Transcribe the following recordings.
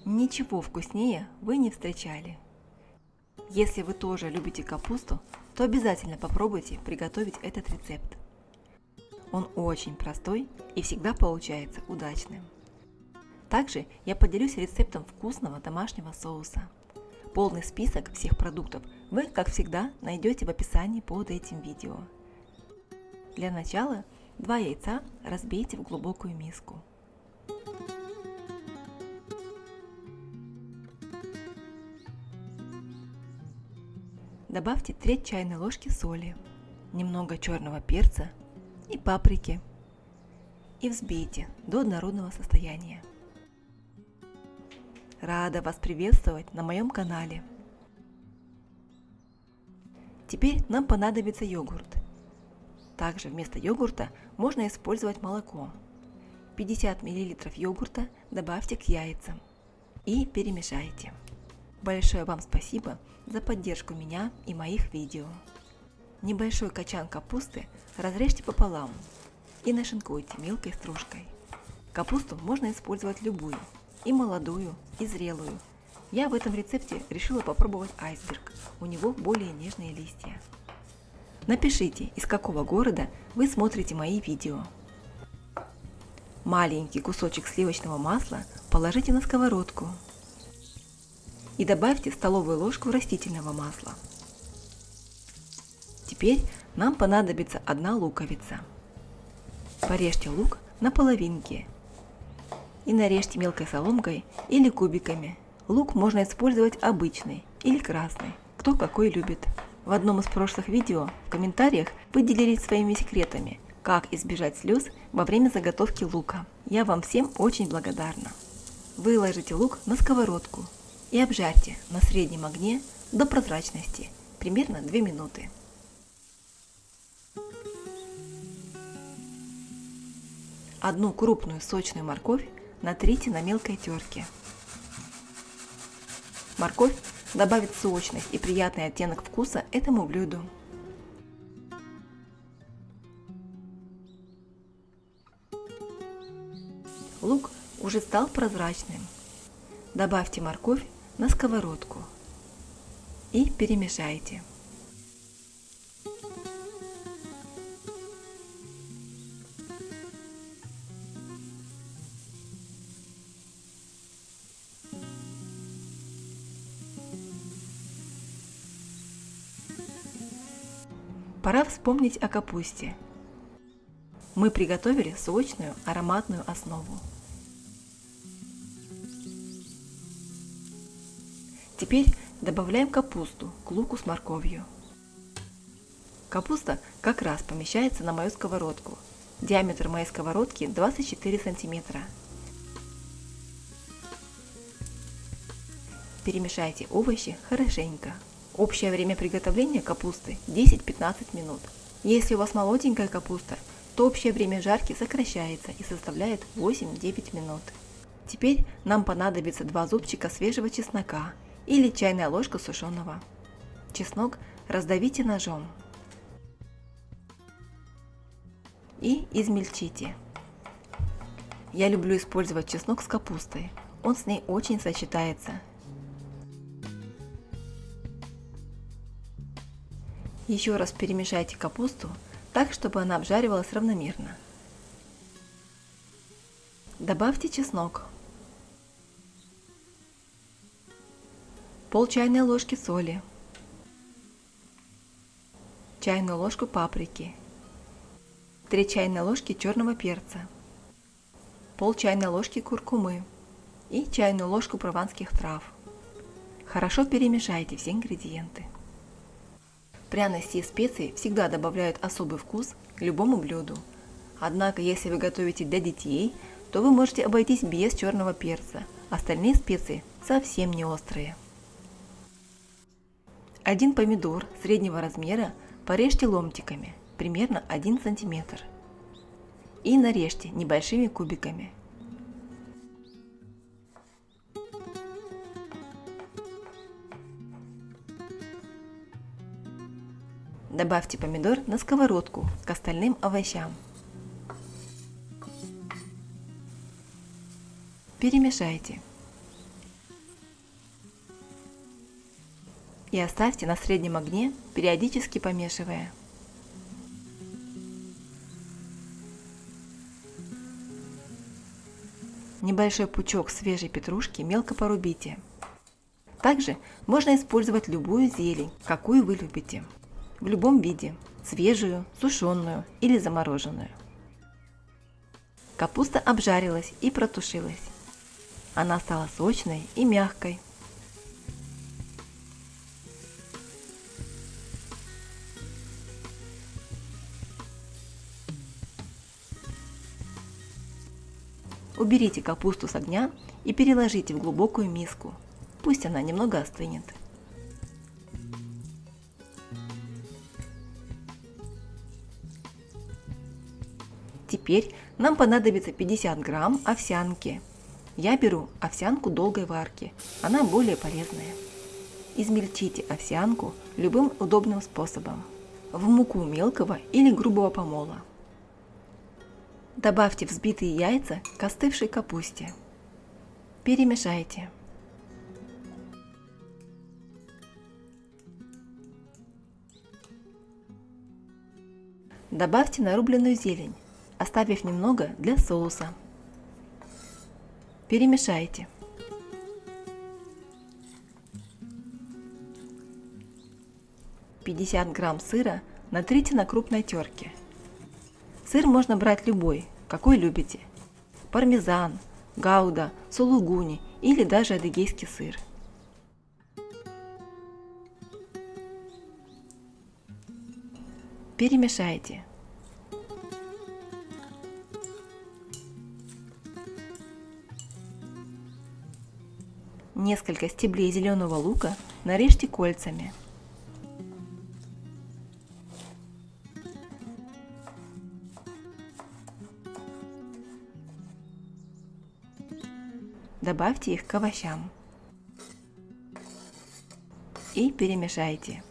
Ничего вкуснее вы не встречали. Если вы тоже любите капусту, то обязательно попробуйте приготовить этот рецепт. Он очень простой и всегда получается удачным. Также я поделюсь рецептом вкусного домашнего соуса. Полный список всех продуктов вы, как всегда, найдете в описании под этим видео. Для начала 2 яйца разбейте в глубокую миску. Добавьте треть чайной ложки соли, немного черного перца и паприки и взбейте до однородного состояния. Рада вас приветствовать на моем канале. Теперь нам понадобится йогурт. Также вместо йогурта можно использовать молоко. 50 мл йогурта добавьте к яйцам и перемешайте. Большое вам спасибо за поддержку меня и моих видео. Небольшой качан капусты разрежьте пополам и нашинкуйте мелкой стружкой. Капусту можно использовать любую, и молодую, и зрелую. Я в этом рецепте решила попробовать айсберг, у него более нежные листья. Напишите, из какого города вы смотрите мои видео. Маленький кусочек сливочного масла положите на сковородку и добавьте столовую ложку растительного масла. Теперь нам понадобится 1 луковица. Порежьте лук на половинки и нарежьте мелкой соломкой или кубиками. Лук можно использовать обычный или красный, кто какой любит. В одном из прошлых видео в комментариях вы делились своими секретами, как избежать слез во время заготовки лука. Я вам всем очень благодарна. Выложите лук на сковородку и обжарьте на среднем огне до прозрачности, примерно 2 минуты. Одну крупную сочную морковь натрите на мелкой терке. Морковь добавит сочность и приятный оттенок вкуса этому блюду. Лук уже стал прозрачным. Добавьте морковь на сковородку и перемешайте. Пора вспомнить о капусте. Мы приготовили сочную ароматную основу. Теперь добавляем капусту к луку с морковью. Капуста как раз помещается на мою сковородку. Диаметр моей сковородки 24 сантиметра. Перемешайте овощи хорошенько. Общее время приготовления капусты 10-15 минут. Если у вас молоденькая капуста, то общее время жарки сокращается и составляет 8-9 минут. Теперь нам понадобится 2 зубчика свежего чеснока или чайная ложка сушеного. Чеснок раздавите ножом и измельчите. Я люблю использовать чеснок с капустой, он с ней очень сочетается. Еще раз перемешайте капусту так, чтобы она обжаривалась равномерно. Добавьте чеснок, пол чайной ложки соли, чайную ложку паприки, 3 чайные ложки черного перца, пол чайной ложки куркумы и чайную ложку прованских трав. Хорошо перемешайте все ингредиенты. Пряности и специи всегда добавляют особый вкус к любому блюду. Однако, если вы готовите для детей, то вы можете обойтись без черного перца. Остальные специи совсем не острые. 1 помидор среднего размера порежьте ломтиками, примерно 1 см. И нарежьте небольшими кубиками. Добавьте помидор на сковородку к остальным овощам. Перемешайте. и оставьте на среднем огне, периодически помешивая. Небольшой пучок свежей петрушки мелко порубите. Также можно использовать любую зелень, какую вы любите, в любом виде, свежую, сушеную или замороженную. Капуста обжарилась и протушилась. Она стала сочной и мягкой. Уберите капусту с огня и переложите в глубокую миску. Пусть она немного остынет. Теперь нам понадобится 50 грамм овсянки. Я беру овсянку долгой варки, она более полезная. Измельчите овсянку любым удобным способом, в муку мелкого или грубого помола. Добавьте взбитые яйца к остывшей капусте. Перемешайте. Добавьте нарубленную зелень, оставив немного для соуса. Перемешайте. «50 грамм сыра натрите на крупной терке. Сыр можно брать любой, какой любите. Пармезан, гауда, сулугуни или даже адыгейский сыр. Перемешайте. Несколько стеблей зеленого лука нарежьте кольцами. Добавьте их к овощам и перемешайте.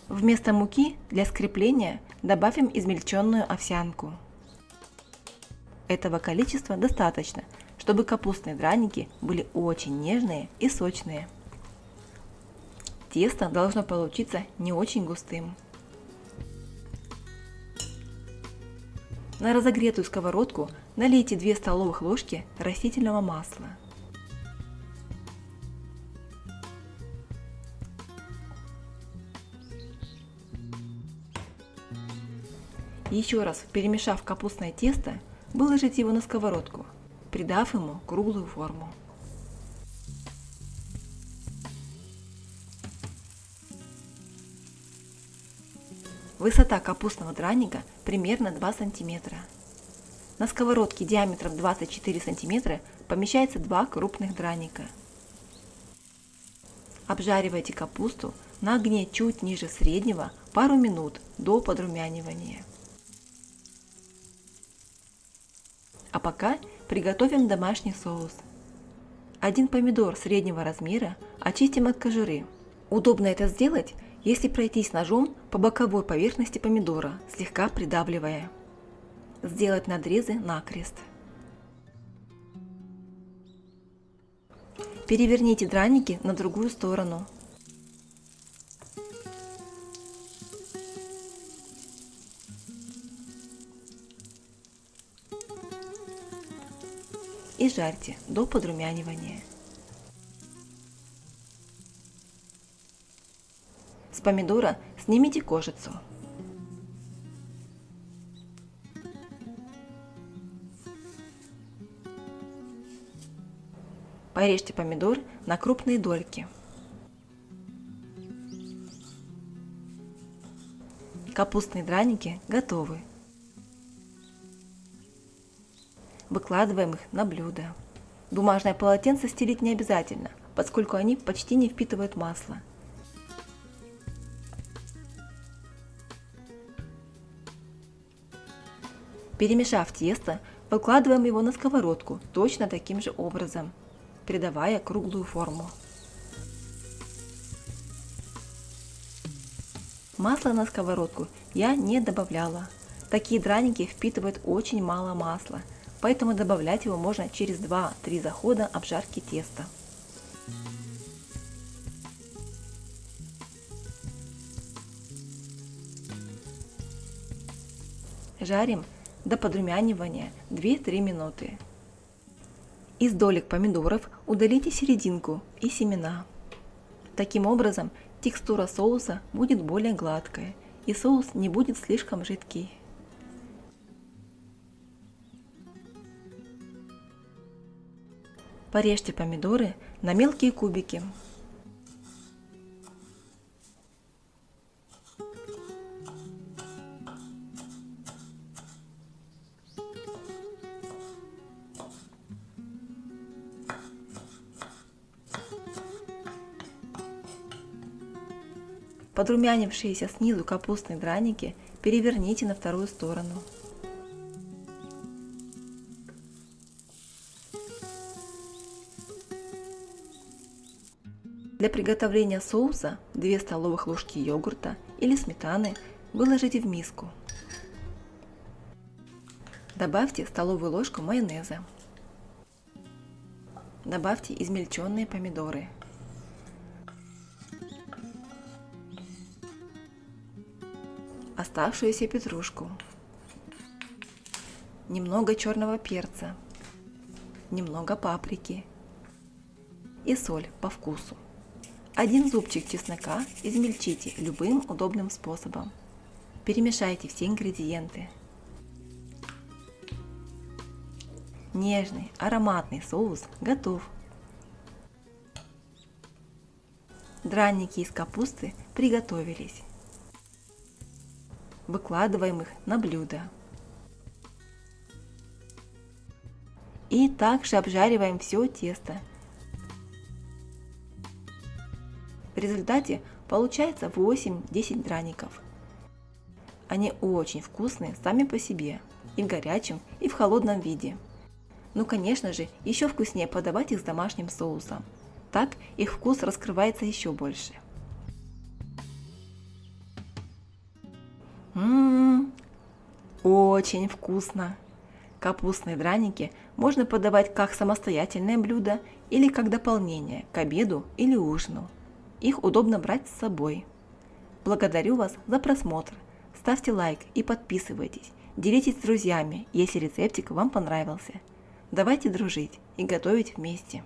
Вместо муки для скрепления добавим измельченную овсянку. Этого количества достаточно, чтобы капустные драники были очень нежные и сочные. Тесто должно получиться не очень густым. На разогретую сковородку налейте 2 столовых ложки растительного масла. Еще раз перемешав капустное тесто, выложите его на сковородку, придав ему круглую форму. Высота капустного драника примерно 2 см. На сковородке диаметром 24 см помещается 2 крупных драника. Обжаривайте капусту на огне чуть ниже среднего пару минут до подрумянивания. А пока приготовим домашний соус. 1 помидор среднего размера очистим от кожуры. Удобно это сделать, если пройтись ножом по боковой поверхности помидора, слегка придавливая. Сделать надрезы накрест. Переверните драники на другую сторону. И жарьте до подрумянивания. С помидора снимите кожицу. Порежьте помидор на крупные дольки. Капустные драники готовы. Выкладываем их на блюдо. Бумажное полотенце стелить не обязательно, поскольку они почти не впитывают масло. Перемешав тесто, выкладываем его на сковородку точно таким же образом, придавая круглую форму. Масла на сковородку я не добавляла. Такие драники впитывают очень мало масла, поэтому добавлять его можно через 2-3 захода обжарки теста. Жарим до подрумянивания 2-3 минуты. Из долек помидоров удалите серединку и семена. Таким образом, текстура соуса будет более гладкая и соус не будет слишком жидкий. Порежьте помидоры на мелкие кубики. Подрумянившиеся снизу капустные драники переверните на вторую сторону. Для приготовления соуса 2 столовых ложки йогурта или сметаны выложите в миску. Добавьте столовую ложку майонеза. Добавьте измельченные помидоры. Оставшуюся петрушку. Немного черного перца. Немного паприки. И соль по вкусу. 1 зубчик чеснока измельчите любым удобным способом. Перемешайте все ингредиенты. Нежный, ароматный соус готов. Драники из капусты приготовились. Выкладываем их на блюдо. И также обжариваем все тесто. В результате получается 8-10 драников. Они очень вкусные сами по себе, и в горячем, и в холодном виде. Ну, конечно же, еще вкуснее подавать их с домашним соусом. Так их вкус раскрывается еще больше. Очень вкусно! Капустные драники можно подавать как самостоятельное блюдо или как дополнение к обеду или ужину. Их удобно брать с собой. Благодарю вас за просмотр. Ставьте лайк и подписывайтесь. Делитесь с друзьями, если рецептик вам понравился. Давайте дружить и готовить вместе.